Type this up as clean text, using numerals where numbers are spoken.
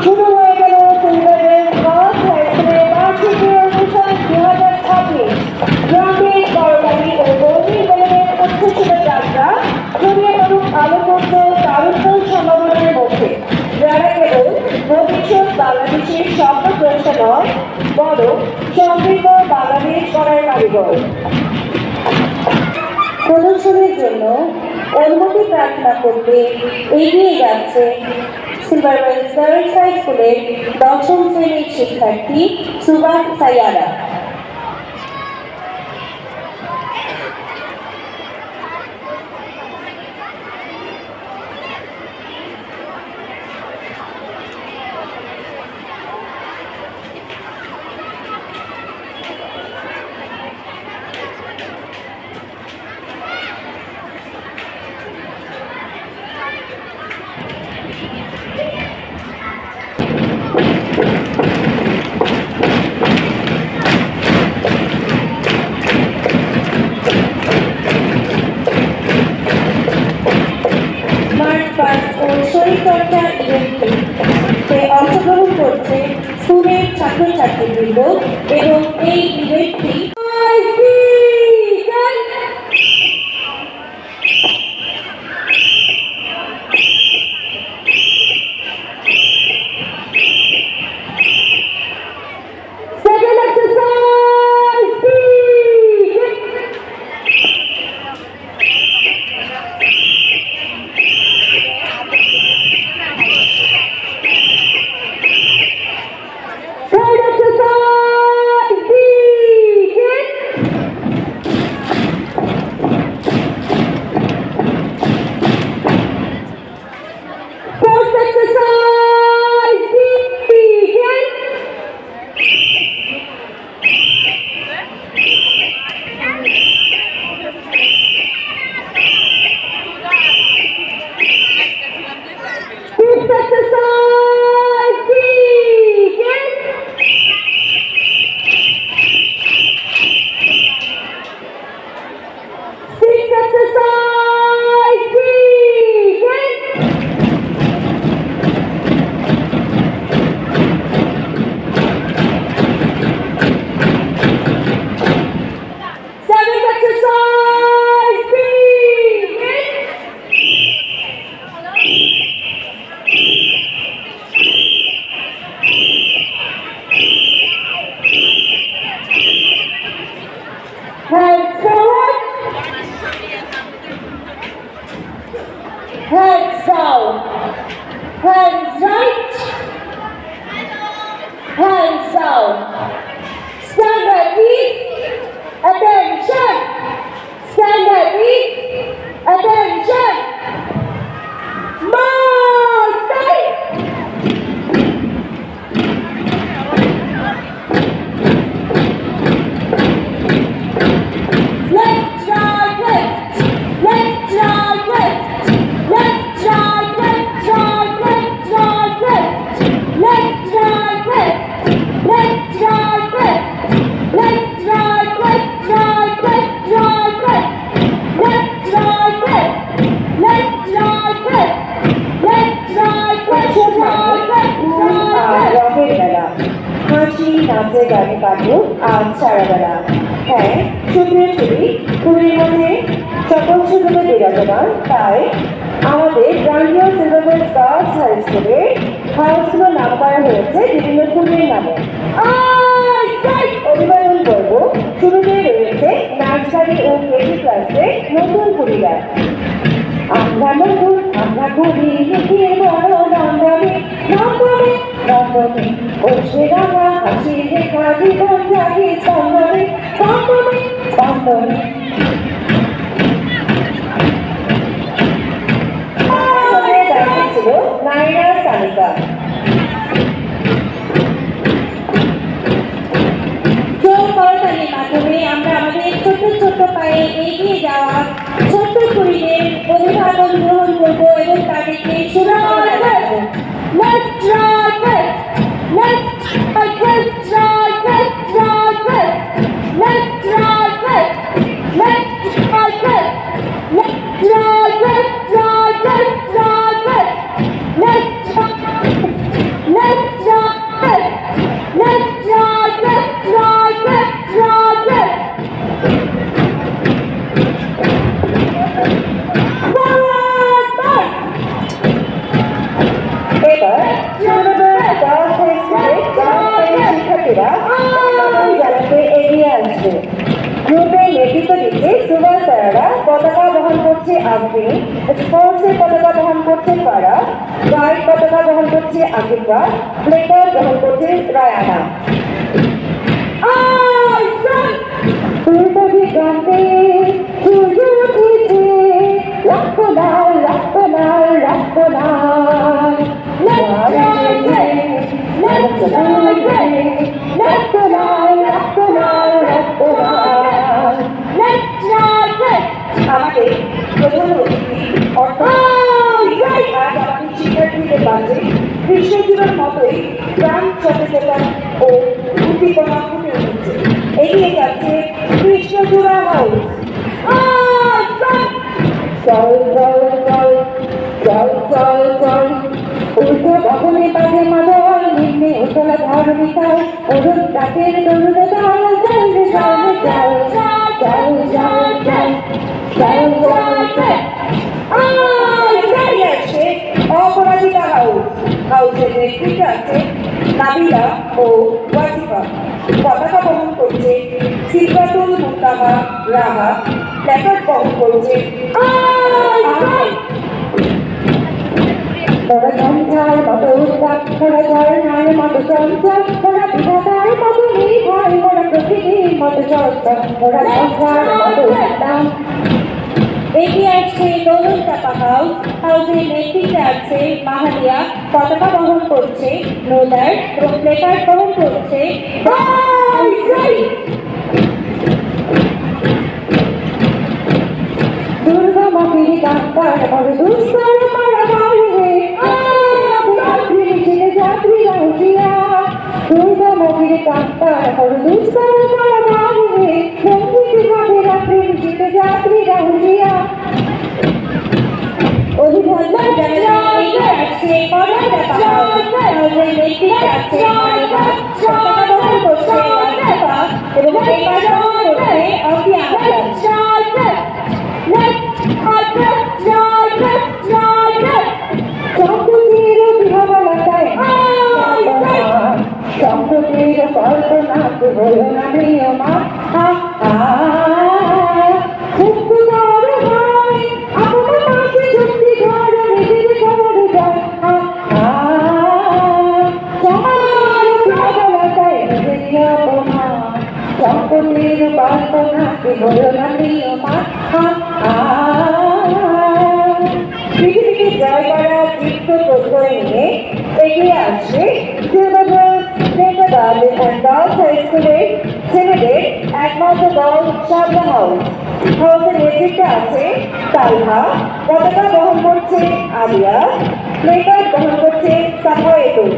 শুরু হয়ে গেল সিলভারের গার্লস হাই স্কুলের বার্ষিকী অনুষ্ঠান 2026। গ্রামের বড়বাড়ি ও গৌরী বেলের উচ্ছ্বসিত যাত্রা ছড়িয়ে পড়ুক আলোকোজ্জ্ব তারুণ্য সম্ভাবনার মধ্যে, যারা কেবল ভবিষ্যৎ বাংলাদেশের স্বপ্নদ্রষ্টা নয়, বরং সমৃদ্ধ বাংলাদেশ গড়ার কারিগর। প্রদর্শনের জন্য অনুমতি প্রার্থনা করতে এগিয়ে যাচ্ছে সিলভার গার্লস হাই স্কুলের 10ম শ্রেণীর শিক্ষার্থী সুবাহ সাইয়ারা। শরীরচর্চা ইভেন্টে অংশগ্রহণ করছে স্কুলের ছাত্রছাত্রীবৃন্দ এবং এই ইভেন্টটি hands down, hands right, hands down. Stand at ease, attention. Stand at ease, attention. March, left, right, left, left, right, left. Left, right, left, right, left, right, left. Left, right, left. Left, right, left. Left, right, left, right, left, right, left. Left, right, left. Left, right, left. Left, right, left, right, left, right, left. রকের বেলা, হাসি নাচে গানে কাটুক আজ সারাবেলা। হ্যাঁ, সুপ্রিয় ছবি ফুলের মধ্যে সকল সুযোগে বিরাজমান, তাই আমাদের গ্রামীয় সিলভার গার্লস হাই স্কুলে হাউসগুলো নাম করা হয়েছে বিভিন্ন ফুলের নামে। অভিবাদন পর্ব শুরুতে রয়েছে নার্সারি ও কেজি ক্লাসে নতুন পরিবার। আমরা নতুন, আমরা ঘুরি লুকিয়ে বড় নন্দনে নন্দনে নন্দনে বসে রাঙা হাসি রেখা জীবন জাগে স্পন্দনে স্পন্দনে স্পন্দনে। নাইরা সানিকা করতালির মাধ্যমে আমরা আমাদের ছোট ছোট পায়ে এগিয়ে যাওয়া ছোট্ট কুড়িদের অভিভাবন গ্রহণ করবো এবং তাদেরকে শুভকামনা জানাবো। Left, right, left. Left, right, left, right, left, right, left. Left, right, left. Left, right, left. Left, right, left, right, left, right, left. Left, right. আসবে। গ্রুপের নেতৃত্ব দিচ্ছে সুভাষ স্যারেরা, পতাকা বহন করছে আফরিন, স্পোর্টসের পতাকা বহন করছে ফারা, গার্ড পতাকা বহন করছে আকিফা, প্লেকার বহন করছে রায়ানা। পূর্ব দিগন্তে সূর্য উঠেছে, রক্ত লাল রক্ত লাল রক্ত লাল। রক্ত লাল রক্ত লাল রক্ত লাল। আমাদের প্রধান অতিথি অর্থাৎ আজ আমাদের শিক্ষার্থীদের মাঝে বিশ্বজীবন মতোই প্রাণ সচেতনতা ও উদ্দীপনা ফুটে উঠেছে। এগিয়ে যাচ্ছে কৃষ্ণচূড়া হাউস। চল চল চল চল চল চল, উল্টো ভবনে বাজে মাদল, নিম্নে উতলা ধরণী তাল, অরুণ ডাকের তরুণ দল, চল রে চল চল চল চল চল চল চল চল। আছে অপরাজিতা হাউস। হাউসের নেতৃত্বে আছে নাবিলা ও ওয়াজিফা। পতাকা বহন করছে সিলভাতুল মুস্তাফা রাহা, প্ল্যাকার্ড বহন করছে তোরা ঝঞ্ঝার মতো উত্তাপ, তোরা ঝর্ণার মতো চঞ্চল, তোরা বিধাতার মতো নির্ভয়, তোরা প্রকৃতির মতো চঞ্চল, তোরা ঝঞ্ঝার মতো উত্তাপ। এগিয়ে আসছে দোলন চাপা হাউস। হাউসের নেতৃত্বে আছে মাহালিয়া, পতাকা বহন করছে নোদার এবং প্লেকার্ড বহন করছে দুর্গামুখী ডাক্তার বড় দুস্তর মারা মারে, যাত্রীরা হুঁশিয়া। দুর্গামুখী ডাক্তার বড় দুস্তর মারা মারে, বন্ধুকে ভাবে রাত্রি মিশিতে যাত্রীরা হুঁশিয়া। অভিভাবক আসছে কড়া দেখা হাউসের নেতৃত্বে আছে মালিকা, পতাকা বহন করছে ওয়াজিফা এবং প্লেকার্ড বহন করছে অফিয়া আহসান। সম্প্রতির বিহবলতায় সম্প্রতির কল্পনা হল না নিয়মা। মুক্তধর হয় আপনার মাঝে যুক্তি ঘর নিজের খবর যায়। সমাজ বিহবলতায় নিজের অপমান, সম্প্রতির কল্পনা হল না নিয়মা। পৃথিবীকে জয় করার দীপ্ত প্রত্যয় নিয়ে এগিয়ে আসছে স্কুলের ছেলেদের একমাত্র দল শাপলা হাউস। হাউসের নেতৃত্বে আছে তালহা, পতাকা বহন করছে আলিয়া, প্লেকার্ড বহন করছে সাফায়েতুল,